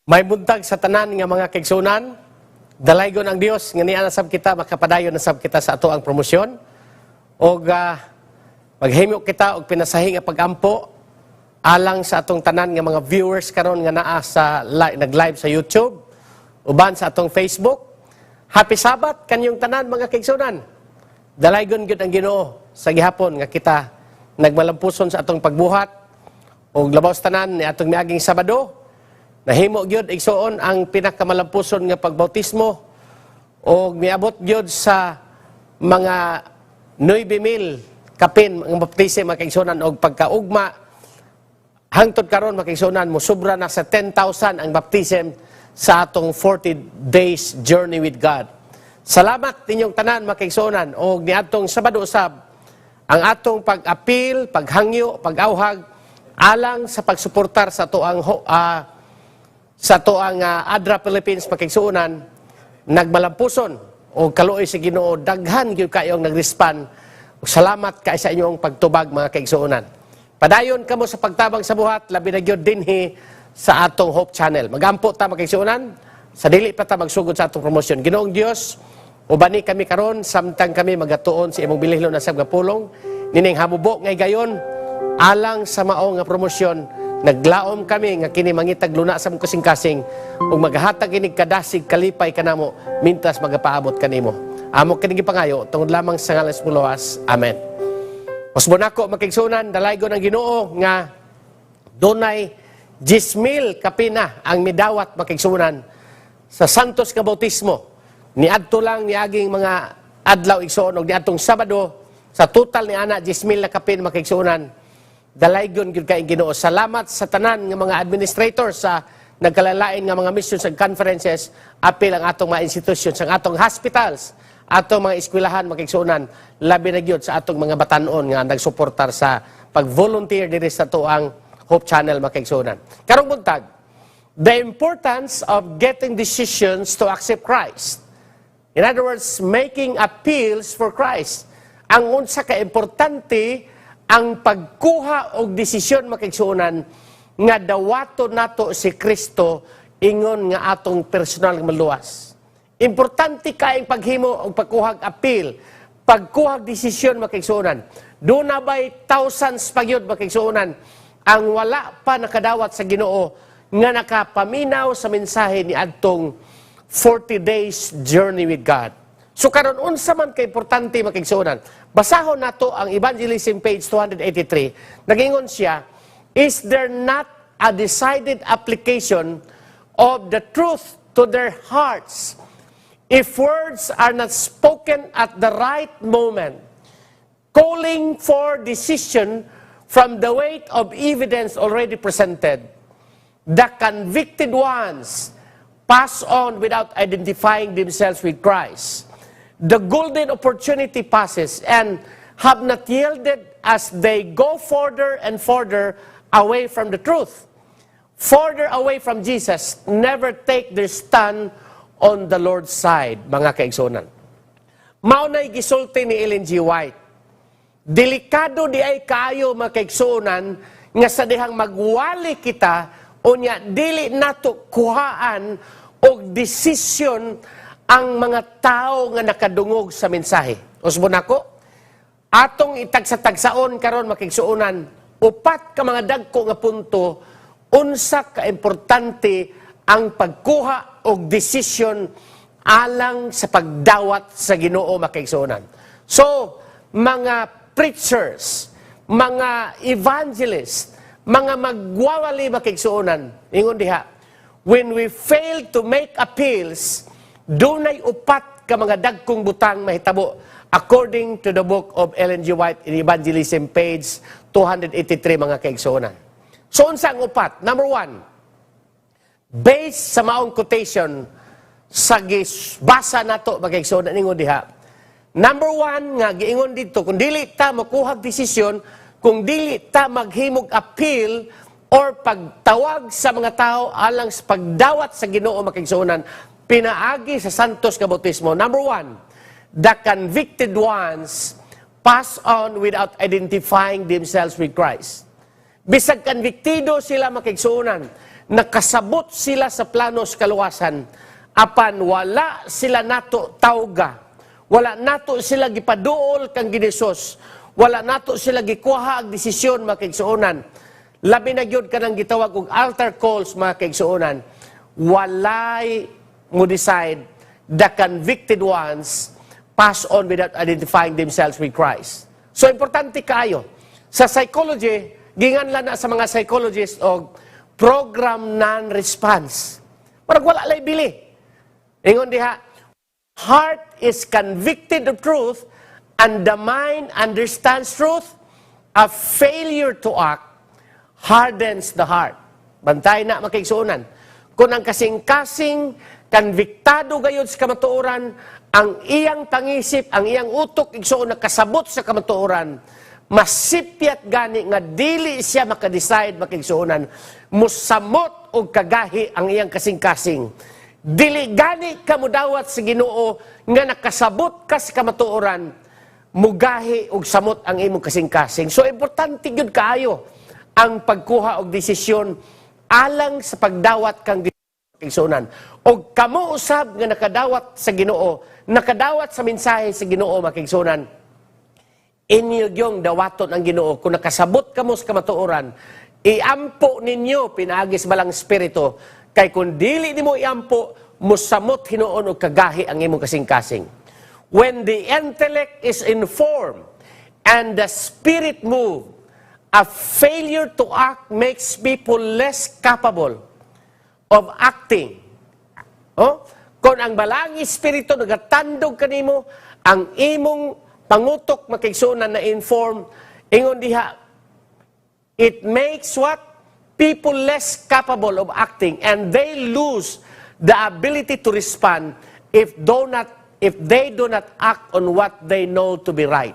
May buntag sa tanan nga mga kaigsunan, dalaygon ang Dios nga niya sab kita makapadayon na sab kita sa ato ang promosyon og maghimo kita og pinasahing nga pagampo alang sa atong tanan nga mga viewers karon nga naa sa nag-live sa YouTube uban sa atong Facebook. Happy Sabbath kanyong tanan mga kaigsunan. Dalaygon gyud ang Ginoo sa gihapon nga kita nagmalampuson sa atong pagbuhat og labaw sa tanan ni atong miaging Sabado. Nahimo gyud igsuon ang pinakamalampuson nga pagbautismo o miabot gyud sa mga 9,000 kapin ang baptismo makaigsunan og pagkaugma hangtod karon makaigsunan mo sobra na sa 10,000 ang baptism sa atong 40 days journey with God. Salamat ninyong tanan makaigsunan og niadtong Sabado usab ang atong pag-apil, paghangyo, pag-awhag alang sa pagsuportar sa tuang ADRA Philippines makigsuunan nagmalampuson o kaluoy sa Ginoo daghan gyud kayong nag-respond. Salamat kay sa inyong pagtubag mga kaigsuunan. Padayon kamo sa pagtabang sa buhat labi na gyud dinhi sa atong Hope Channel. Magampo ta mga kaigsuunan sa dili pa ta magsugod sa atong promosyon. Ginoong Dios ubani kami karon samtang kami magatuon sa imong bilihlo na sab nga pulong nining hamubo ngay gayon alang sa mao nga promosyon. Naglaom kami nga kini mangitag luna sa kasing-kasing ug maghatag inig kadasig kalipay kanamo mintas magapaabot kanimo. Amo kini gipangayo tungod lamang sa ngalan sa Puluwas. Amen. Usbon ako makigsunan dalaygon ang Ginoo nga dunay 10,000 kapina ang midawat makigsunan sa Santos nga bautismo. Niadto lang niaging mga adlaw igsuon og niadtong Sabado sa total ni ana 10,000 na kapin makigsunan. Dalaygon gyud kay Ginoo. Salamat sa tanan nga mga administrators sa nagkalalain nga mga missions and conferences apil ang atong mga institutions, ang atong hospitals, atong mga eskwelahan makigsunan labi na gyud sa atong mga batan-on nga nagsuportar sa pag-volunteer diri sa tuang Hope Channel makigsunan. Karong buntag, the importance of getting decisions to accept Christ. In other words, making appeals for Christ. Ang unsa ka importante ang pagkuha og desisyon makigsuunan nga dawato nato si Kristo ingon nga atong personal nga maluwas. Importante kaayong paghimo og pagkuha og appeal, pagkuha og desisyon makigsuunan. Do na bay thousands pagyud makigsuunan ang wala pa nakadawat sa Ginoo nga nakapaminaw sa mensahe ni adtong 40 days journey with God. So karon unsa man kay importante makigsuunan. Basahon nato ang Evangelism page 283. Nagingon siya, is there not a decided application of the truth to their hearts if words are not spoken at the right moment, calling for decision from the weight of evidence already presented? The convicted ones pass on without identifying themselves with Christ. The golden opportunity passes and have not yielded as they go further and further away from the truth. Further away from Jesus, never take their stand on the Lord's side, mga kaigsunan. Maunay gisulti ni Ellen G. White. Delikado di ay kaayo mga kaigsunan nga sa dihang magwali kita unya dili nato kuhaan og desisyon ang mga tao nga nakadungog sa mensahe. Usbon ako, atong itagsa-tagsaon karon makigsuunan, upat ka mga dagko nga punto, unsa ka importante ang pagkuha og desisyon alang sa pagdawat sa Ginoo makigsuunan. So, mga preachers, mga evangelists, mga magwawali makigsuunan, ingon diha, when we fail to make appeals, dunay upat ka mga dagkong butang mahitabo according to the book of Ellen G. White in Evangelism page 283 mga kaigsuonan. So unsa ang upat? Number 1, based sa maong quotation sa basa nato mga kaigsuonan ingon diha. Number 1 nga giingon dito kung dili ta makuha desisyon, kung dili ta maghimog appeal or pagtawag sa mga tao alang sa pagdawat sa Ginoo mga kaigsuonan, pinaagi sa Santos nga bautismo. Number 1, the convicted ones pass on without identifying themselves with Christ. Bisag konbiktido sila makigsuunan, nakasabot sila sa plano sa kaluwasan, apan wala sila nato tawga, wala nato sila gipaduol kang Ginisos, wala nato sila gikuha ang desisyon mga kaigsuonan. Labi na gyud kanang gitawag og altar calls mga kaigsuonan. Walay mo decide, the convicted ones pass on without identifying themselves with Christ. So importante kayo. Sa psychology, ginganlan na sa mga psychologists og program non-response. Parang wala lay bili. Ingon diha, heart is convicted of truth and the mind understands truth. A failure to act hardens the heart. Bantay na makaigsuonan. Kung ang kasing-kasing konbiktado gayud sa kamatuoran, ang iyang tangisip, ang iyang utok igsuon nakasabot sa kamatuoran, masipyat gani nga dili siya makadecide makaigsuonan, musamot og kagahi ang iyang kasing-kasing. Dili gani ka mudawat sa Ginoo nga nakasabot ka sa kamatuoran, mugahi og samot ang imong kasing-kasing. So importante gyud kaayo ang pagkuha og desisyon alang sa pagdawat kang kaigsuonan. Og kamo usab nga nakadawat sa Ginoo, nakadawat sa mensahe sa Ginoo makaigsuonan, inyo gyong dawaton ang Ginoo kung nakasabot kamo sa kamatuoran, iampo ninyo pinaagi sa balang espiritu, kay kung dili nimo iampo, musamot hinuon og kagahi ang imong kasing-kasing. When the intellect is informed and the spirit move, a failure to act makes people less capable of acting. Oh? Kung ang balang espiritu nagatandog kanimo, ang imong pangutok makaigsuonan na inform, ingon diha, it makes what? People less capable of acting, and they lose the ability to respond if they do not act on what they know to be right.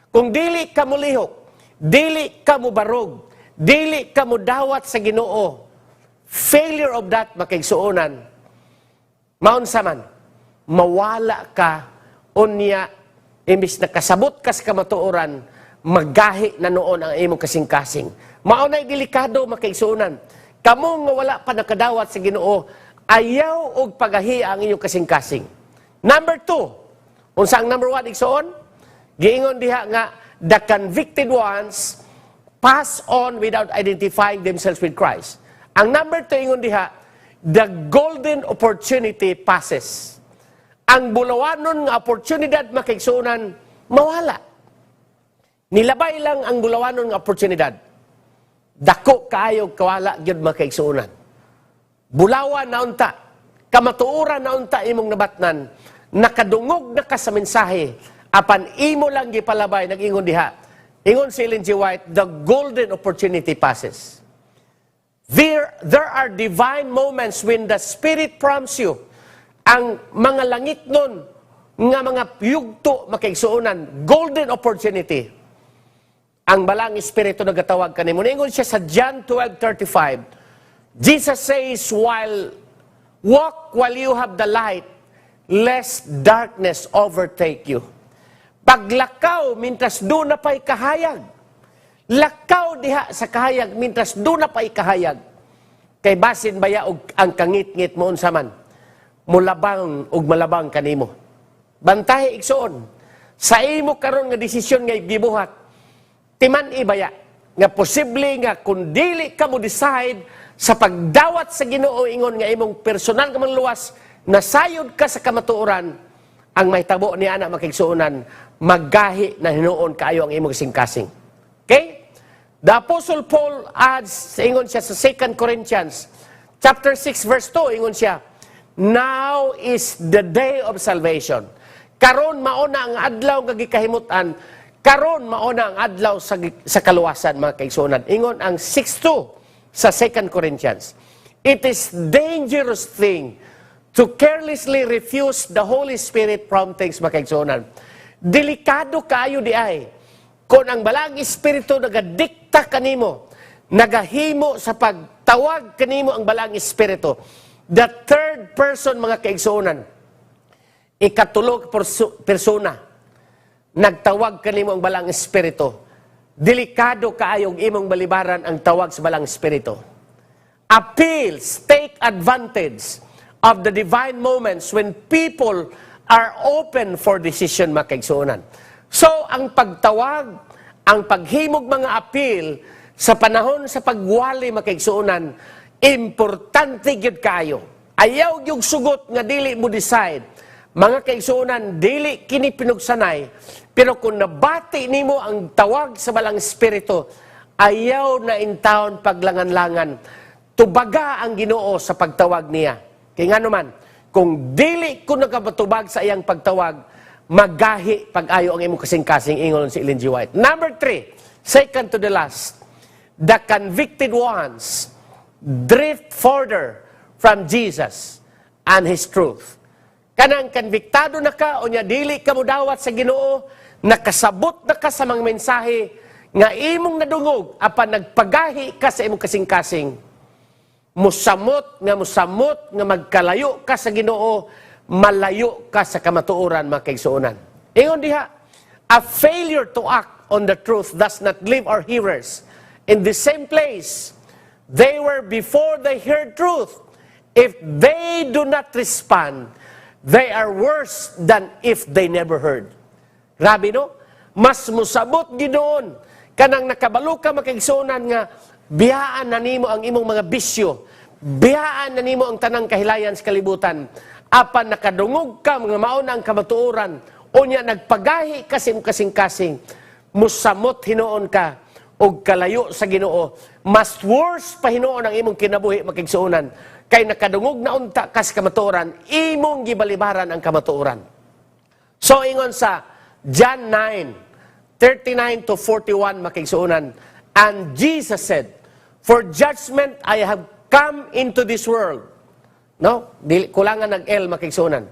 Kung dili ka mulihok, dili ka mubarog, dili ka mudawat sa Ginoo, failure of that makaigsuonan, maunsa man, mawala ka unya, imbis na kasabot ka sa kamatuoran, magahi na noon ang imong kasing-kasing. Maunay delikado makaigsuonan. Kamo nga wala pa nakadawat sa Ginoo, ayaw og pagahi ang inyong kasing-kasing. Number 2, unsa ang number 1 igsuon? Giingon diha nga the convicted ones pass on without identifying themselves with Christ. Ang number 2 ingon diha, the golden opportunity passes. Ang bulawanon nga oportunidad makaigsuonan mawala. Nilabay lang ang bulawanon nga oportunidad. Dako kaayo kawala gyud makaigsuonan. Bulawan na unta, kamatuoran na unta imong nabatnan, nakadungog na ka sa mensahe, apan imo lang gipalabay, nag-ingon diha. Ingon si Ellen G. White, the golden opportunity passes. There are divine moments when the Spirit prompts you, ang mga langit nun, nga mga yugto makaigsuonan, golden opportunity. Ang balang Espiritu nagatawag kanimo. Ingon siya sa John 12:35, Jesus says, walk while you have the light, lest darkness overtake you. Paglakaw, mintas doon na pa'y kahayag. Lakaw diha sa kahayag, mintas doon na pa'y kahayag. Kay basin baya og ang kangit-ngit mo unsa man, mulabang og malabang kanimo. Bantahe igsoon, sa imo karon nga desisyon nga gibuhat, timan ibaya, nga posible nga kung dili ka mo decide sa pagdawat sa Ginoo ingon nga imong personal nga manluwas, nasayod ka sa kamatuoran, ang mahitabo ni ana makaigsuonan, maggahi na hinuon kaayo ang imong kasing-kasing. Okay? The Apostle Paul adds, ingon siya sa 2 Corinthians, chapter 6, verse 2, ingon siya, now is the day of salvation. Karon mauna ang adlaw nga gikahimutan, karon mauna ang adlaw sa kaluwasan, mga kaigsuonan. Ingon ang 6:2 sa 2 Corinthians. It is dangerous thing to carelessly refuse the Holy Spirit promptings, mga kaigsuonan. Delikado kaayo di ay kung ang balang Espiritu nagadikta kanimo, nagahimo sa pagtawag kanimo ang balang Espiritu. The third person, mga kaigsuonan, ikatulog persona, nagtawag kanimo ang balang Espiritu. Delikado kaayong imong balibaran ang tawag sa balang Espiritu. appeals, take advantage of the divine moments when people are open for decision, mga kaigsuonan. So, ang pagtawag, ang paghimog mga appeal sa panahon sa pagwali, mga kaigsuonan, importante gyud kayo. Ayaw yung sugot nga dili mo decide. Mga kaigsuonan, dili kini pinugsanay, pero kung nabati nimo ang tawag sa balang espiritu, ayaw na intawon paglangan-langan, tubaga ang Ginoo sa pagtawag niya. Kaya nga naman, kung dili ko nagapatubag sa iyang pagtawag, magahi pag-ayo ang imong kasing-kasing, ingon si Ellen G. White. Number 3, second to the last, the convicted ones drift further from Jesus and His truth. Kanang konbiktado na ka, o niya dili ka mo dawat sa Ginoo, nakasabot na ka sa mga mensahe, nga imong nadungog, apan nagpagahi ka sa imong kasing-kasing, musamot nga magkalayo ka sa Ginoo, malayo ka sa kamatuoran, mga kaigsuonan. Ingon diha, a failure to act on the truth does not leave our hearers in the same place they were before they heard truth. If they do not respond, they are worse than if they never heard. Grabe, no? Mas musabot ginoon kanang nakabalo ka, makaigsuonan nga biyaan na nimo ang imong mga bisyo, biyaan na nimo ang tanang kahilayan sa kalibutan, apan nakadungog ka mga mauna ang kamatuoran, o niya nagpagahi kasim kasing-kasing, musamot hinoon ka og kalayo sa Ginoo, mas worse pa hinoon ang imong kinabuhi, makaigsuonan, kay nakadungog na unta kas kamatuoran, imong gibalibaran ang kamatuoran. So ingon sa John 9:39 to 41, makaigsuonan, and Jesus said, for judgment I have come into this world. No? Kulangan nag-L, makaigsuonan.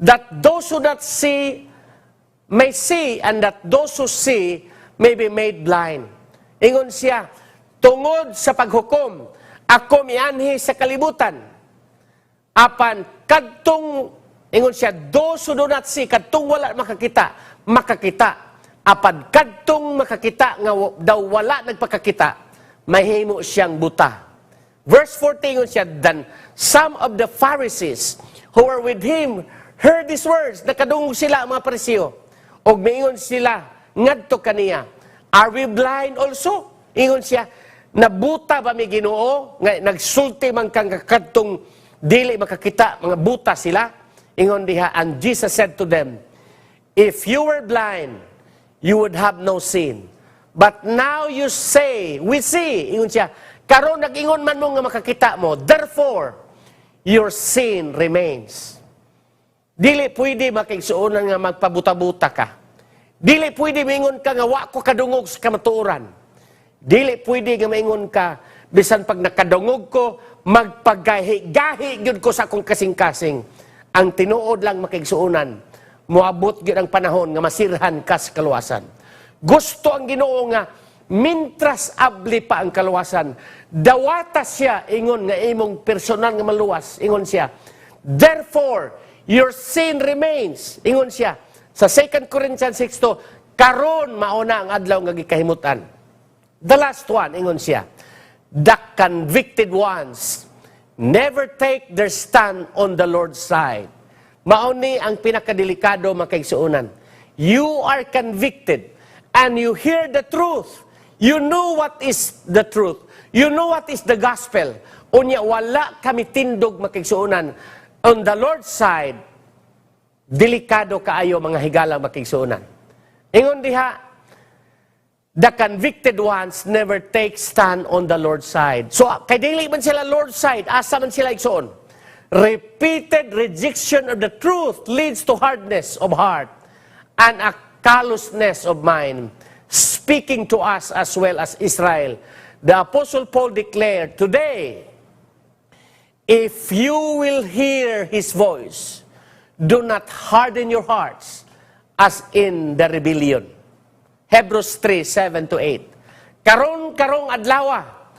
That those who not see may see, and that those who see may be made blind. Ingon siya, tungod sa paghukom, ako mianhi sa kalibutan. Apan, kadtong, ingon siya, those who do not see, kadtong wala makakita, makakita. Apan, kadtong makakita, nga daw wala nagpakakita, mahimo siyang buta. Verse 14, ingon siya, then some of the Pharisees who were with him heard these words. Nakadungog sila, mga Pariseo. Og maingon sila, ngadto kaniya, are we blind also? Ingon siya, nabuta ba may Ginoo? Nagsulti man kang kadtong dili makakita, mga buta sila. Ingon diha, and Jesus said to them, if you were blind, you would have no sin. But now you say, we see, ingon siya, karon nag-ingon man mo nga makakita mo, therefore, your sin remains. Dili pwede makaigsuonan nga magpabuta-buta ka. Dili pwede maingon ka nga wa ko kadungog sa kamatuoran. Dili pwede nga maingon ka, bisan pag nakadungog ko, magpagahi-gahi gyud ko sa akong kasing-kasing. Ang tinuod lang makaigsuonan, moabot gyud ang panahon nga masirhan ka sa kaluwasan. Gusto ang Ginoo nga mintras abli pa ang kaluwasan, dawata siya ingon nga imong personal nga maluwas. Ingon siya, therefore your sin remains. Ingon siya sa 2 Corinthians 6:2, karon mauna ang adlaw nga gikahimutan. The last one, ingon siya, the convicted ones never take their stand on the Lord's side. Mauni ang pinakadelikado, makaigsuonan. You are convicted and you hear the truth. You know what is the truth. You know what is the gospel. Unya wala kami tindog, makaigsuonan. On the Lord's side, delikado kaayo mga higala, makaigsuonan. Ingon diha, the convicted ones never take stand on the Lord's side. So, kay dili man sila Lord's side, asa man sila igsoon. Repeated rejection of the truth leads to hardness of heart and a callousness of mind, speaking to us as well as Israel. The Apostle Paul declared, today, if you will hear His voice, do not harden your hearts as in the rebellion. Hebrews 3:7-8. Karong adlawa,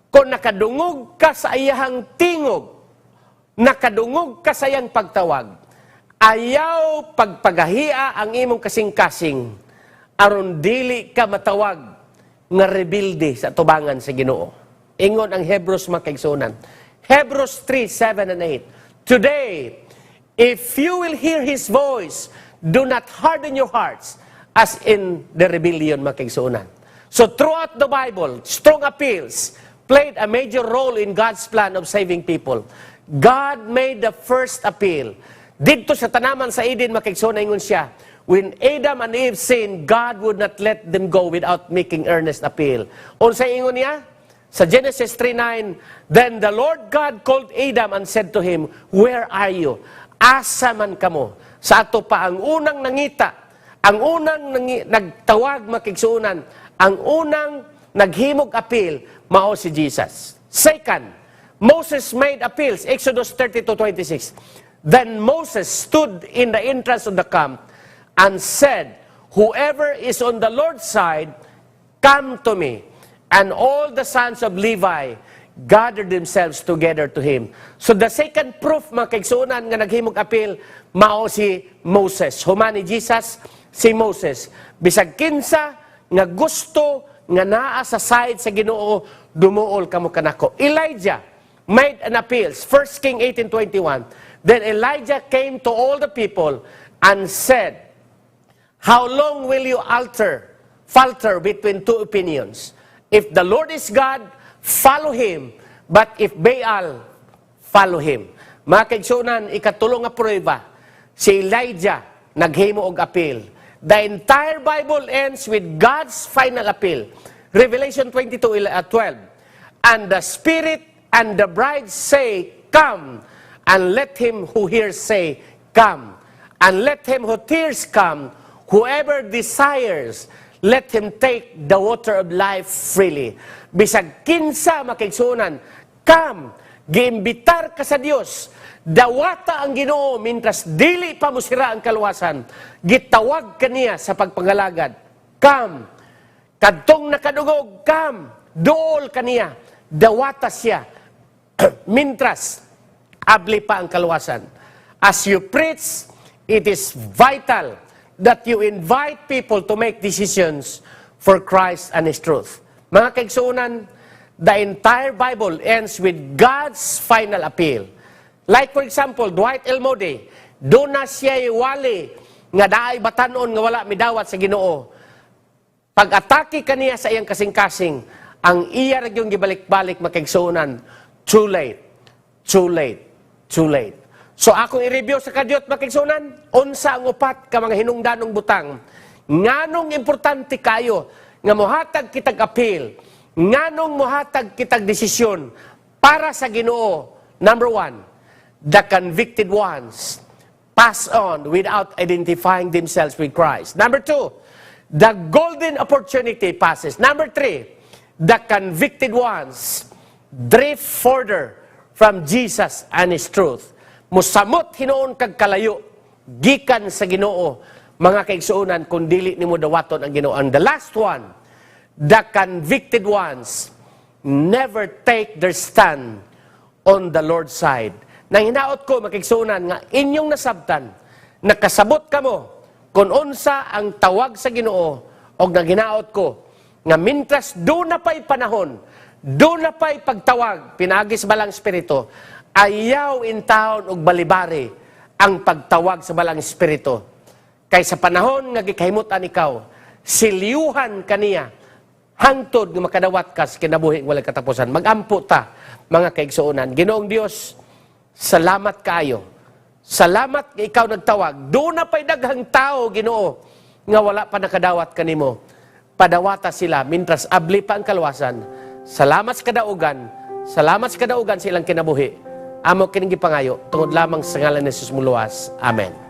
kung nakadungog ka sa iyahang tingog, nakadungog ka sa iyang pagtawag, ayaw pagpagahia ang imong kasing-kasing, aron dili ka matawag nga rebelde sa tubangan sa Ginoo. Ingon ang Hebrews mga kaigsuonan. Hebrews 3, 7 and 8. Today, if you will hear His voice, do not harden your hearts as in the rebellion mga kaigsuonan. So throughout the Bible, strong appeals played a major role in God's plan of saving people. God made the first appeal. Dito sa tanaman sa Eden, makiksoon ingon siya, when Adam and Eve sinned, God would not let them go without making earnest appeal. Unsa ingon niya? Sa Genesis 3:9, then the Lord God called Adam and said to him, where are you? Asa man kamo? Sa ato pa ang unang nangita, ang unang nagtawag makigsuunan, ang unang naghimog appeal, mao si Jesus. Second, Moses made appeals, Exodus 30-26. Then Moses stood in the entrance of the camp and said, whoever is on the Lord's side, come to me. And all the sons of Levi gathered themselves together to him. So the second proof, mga kaigsuunan, nga naghimog appeal, mao si Moses. Humani Jesus, si Moses. Bisag kinsa, nga gusto, nga naa sa side sa Ginoo, dumuol kamo kanako. Elijah made an appeal. 1 King 18:21. Then Elijah came to all the people and said, how long will you falter between two opinions? If the Lord is God, follow Him. But if Baal, follow Him. Mga kaigsunan, ikatulong nga prueba, si Elijah naghimo og appeal. The entire Bible ends with God's final appeal. Revelation 22:12. And the Spirit and the bride say, come. And let him who hears say, come. And let him who hears come. Whoever desires, let him take the water of life freely. Bisag kinsa makigsunan, come. Giimbitar ka sa Dios. Dawata ang Ginoo mintras dili pa mo sira ang kaluwasan. Gitawag kaniya sa pagpangalagad. Come. Kadtong nakadugog, come. Duol kaniya. Dawata siya. Mintras abli pa ang kaluwasan. As you preach, it is vital that you invite people to make decisions for Christ and His truth. Mga kaigsuunan, the entire Bible ends with God's final appeal. Like for example, Dwight L. Moody, doon na siya iwali nga daay batanon nga wala midawat sa Ginoo. Pag-atake kaniya sa iyang kasing-kasing, ang iya ragyong gibalik-balik makigsuunan, too late, too late, too late. So akong i-review sa kadyot makigsuunan, unsa ang upat ka mga hinungdanong butang. Nganong importante kayo nga mohatag kitag appeal, nganong mohatag kitag desisyon para sa Ginoo. Number one, the convicted ones pass on without identifying themselves with Christ. Number two, the golden opportunity passes. Number three, the convicted ones drift further from Jesus and His truth. Musamot hinuon kag kalayo, gikan sa Ginoo, mga kaigsuunan, kung dili nimo dawaton ang Ginoo. And the last one, the convicted ones never take their stand on the Lord's side. Nang hinaot ko, makigsuunan, nga inyong nasabtan, nakasabot kamo, kung unsa ang tawag sa Ginoo, o nang hinaot ko, nga mintras doon na pa'y panahon, doon na pa'y pagtawag, pinagis balang Espiritu, ayaw in taon og balibari ang pagtawag sa balang Espiritu. Kay sa panahon nga gikahimutan ikaw, siliyuhan kaniya, hangtod nga makadawat ka sa kinabuhi nga walang katapusan. Magampo ta, mga kaigsuunan. Ginoong Dios, salamat kayo. Salamat nga ikaw nagtawag. Doon na pa'y daghang tao, Ginoo, nga wala pa nakadawat kanimo. Padawata sila, mintras abli pa ang kalwasan. Salamat sa kadaugan. Salamat sa kadaugan sa ilang kinabuhi. Amo kining gipangayo, tungod lamang sa ngalan ni Jesus muluwas. Amen.